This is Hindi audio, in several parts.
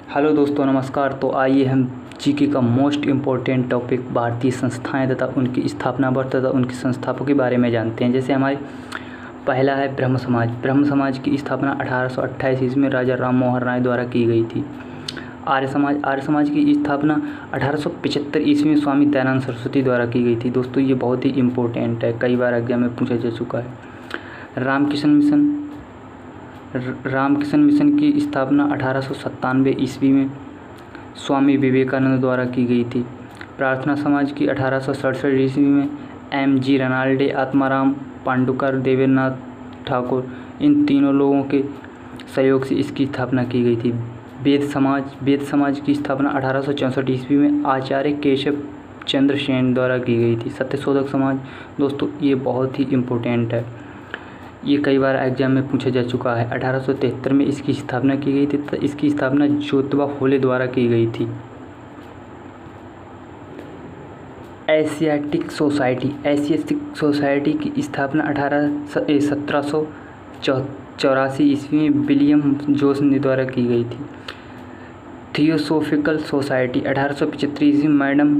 हेलो दोस्तों, नमस्कार। तो आइए हम जीके का मोस्ट इम्पोर्टेंट टॉपिक भारतीय संस्थाएं तथा उनकी स्थापना वर्ष तथा उनके संस्थापकों के बारे में जानते हैं। जैसे हमारे पहला है ब्रह्म समाज। ब्रह्म समाज की स्थापना 1828 ईस्वी में राजा राम मोहन राय द्वारा की गई थी। आर्य समाज की स्थापना 1875 ईस्वी में स्वामी दयानंद सरस्वती द्वारा की गई थी। दोस्तों ये बहुत ही इम्पोर्टेंट है, कई बार एग्जाम में पूछा जा चुका है। रामकृष्ण मिशन की स्थापना 1897 ईस्वी में स्वामी विवेकानंद द्वारा की गई थी। प्रार्थना समाज की 1867 ईस्वी में M.G. रनाल्डे, आत्माराम पांडुकर, देवेंद्रनाथ ठाकुर, इन तीनों लोगों के सहयोग से इसकी स्थापना की गई थी। वेद समाज की स्थापना 1864 ईस्वी में आचार्य केशव चंद्र सेन द्वारा की गई थी। सत्यशोधक समाज, दोस्तों ये बहुत ही इम्पोर्टेंट है, ये कई बार एग्जाम में पूछा जा चुका है। 1873 में इसकी स्थापना की गई थी तथा इसकी स्थापना ज्योतिबा फुले द्वारा की गई थी। एशियाटिक सोसाइटी की स्थापना 1784 ईस्वी में विलियम जोन्स द्वारा की गई थी। थियोसोफिकल सोसाइटी 1875 ईस्वी में मैडम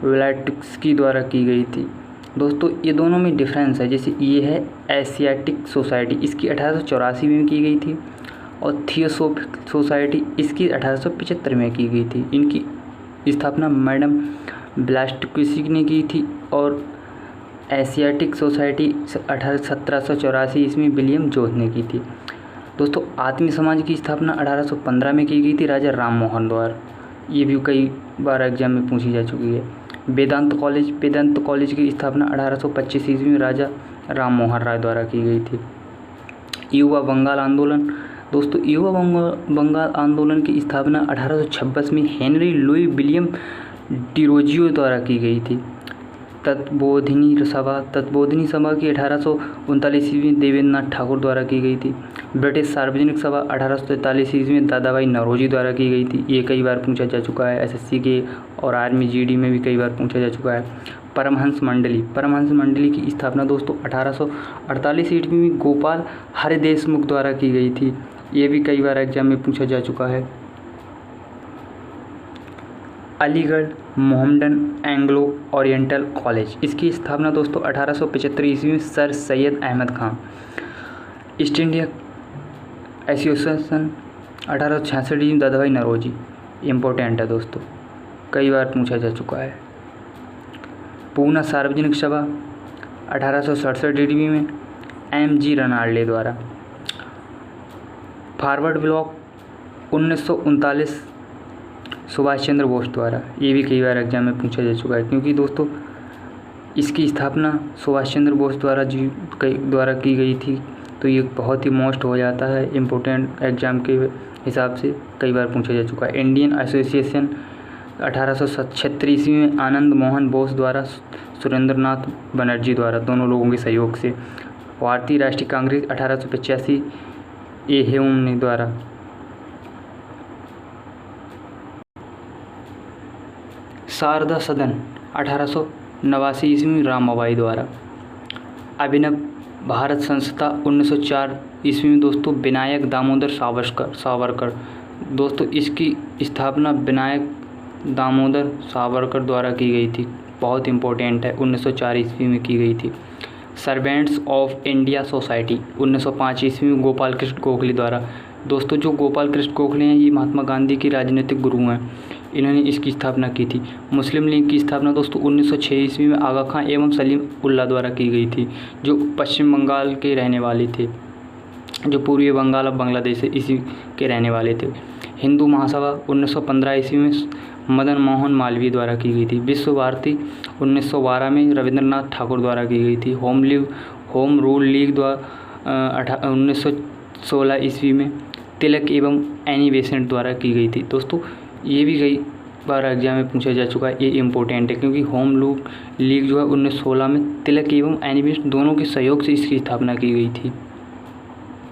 ब्लैवाट्स्की द्वारा की गई थी। दोस्तों ये दोनों में डिफरेंस है। जैसे ये है एशियाटिक सोसाइटी, इसकी 1884 में की गई थी और थियोसोफिक सोसाइटी इसकी 1875 में की गई थी। इनकी स्थापना मैडम ब्लैवाट्स्की ने की थी और एशियाटिक सोसाइटी 1784 ईस्वी में विलियम जोन्स ने की थी। दोस्तों आत्मीय समाज की स्थापना 1815 में की गई थी राजा राम मोहन द्वारा। ये भी कई बार एग्जाम में पूछी जा चुकी है। वेदांत कॉलेज की स्थापना 1825 ईस्वी में राजा राम मोहन राय द्वारा की गई थी। युवा बंगाल आंदोलन, दोस्तों युवा बंगाल आंदोलन की स्थापना 1826 में हेनरी लुई विलियम डिरोजियो द्वारा की गई थी। तत्बोधिनी सभा की 1839 ईस्वी में देवेंद्रनाथ ठाकुर द्वारा की गई थी। ब्रिटिश सार्वजनिक सभा 1843 ईस्वी में दादाभाई नौरोजी द्वारा की गई थी। ये कई बार पूछा जा चुका है, एसएससी के और आर्मी जीडी में भी कई बार पूछा जा चुका है। परमहंस मंडली की स्थापना दोस्तों 1848 ईस्वी में गोपाल हरि देशमुख द्वारा की गई थी। ये भी कई बार एग्जाम में पूछा जा चुका है। Aligarh Mohammedan Anglo Oriental College, इसकी स्थापना दोस्तों 1875 ईस्वी में sir Syed Ahmed Khan. East India Association 1866 ईस्वी में दादाभाई नौरोजी। इम्पोर्टेंट है दोस्तों, कई बार पूछा जा चुका है। पूना सार्वजनिक सभा 1867 ईस्वी में M.G. रनाल्डे द्वारा। फॉरवर्ड ब्लॉक 1939 सुभाष चंद्र बोस द्वारा। ये भी कई बार एग्जाम में पूछा जा चुका है, क्योंकि दोस्तों इसकी स्थापना सुभाष चंद्र बोस द्वारा की गई थी, तो ये बहुत ही मोस्ट हो जाता है इम्पोर्टेंट एग्जाम के हिसाब से, कई बार पूछा जा चुका है। इंडियन एसोसिएशन 1876 ईस्वी में आनंद मोहन बोस द्वारा, सुरेंद्रनाथ बनर्जी द्वारा, दोनों लोगों के सहयोग से। भारतीय राष्ट्रीय कांग्रेस 1885 ए हेउम द्वारा। शारदा सदन 1889 ईस्वी में रामाबाई द्वारा। अभिनव भारत संस्था 1904 ईस्वी में दोस्तों विनायक दामोदर सावरकर। दोस्तों इसकी स्थापना विनायक दामोदर सावरकर द्वारा की गई थी, बहुत इंपॉर्टेंट है, 1904 ईस्वी में की गई थी। सर्वेंट्स ऑफ इंडिया सोसाइटी 1905 ईस्वी में गोपाल कृष्ण गोखले द्वारा। दोस्तों जो गोपाल कृष्ण गोखले हैं ये महात्मा गांधी के राजनीतिक गुरु हैं, इन्होंने इसकी स्थापना की थी। मुस्लिम लीग की स्थापना दोस्तों 1906 ईस्वी में आगा खां एवं सलीम उल्लाह द्वारा की गई थी, जो पश्चिम बंगाल के रहने वाले थे, जो पूर्वी बंगाल और बांग्लादेश से इसी के रहने वाले थे। हिंदू महासभा 1915 ईस्वी में मदन मोहन मालवीय द्वारा की गई थी। विश्व भारती 1912 में रविंद्रनाथ ठाकुर द्वारा की गई थी। होम रूल लीग द्वारा 1916 ईस्वी में तिलक एवं एनी बेसेंट द्वारा की गई थी। दोस्तों ये भी कई बार एग्जाम में पूछा जा चुका है, ये इम्पोर्टेंट है, क्योंकि होम रूल लीग जो है 1916 में तिलक एवं एनी बेसेंट दोनों के सहयोग से इसकी स्थापना की गई थी।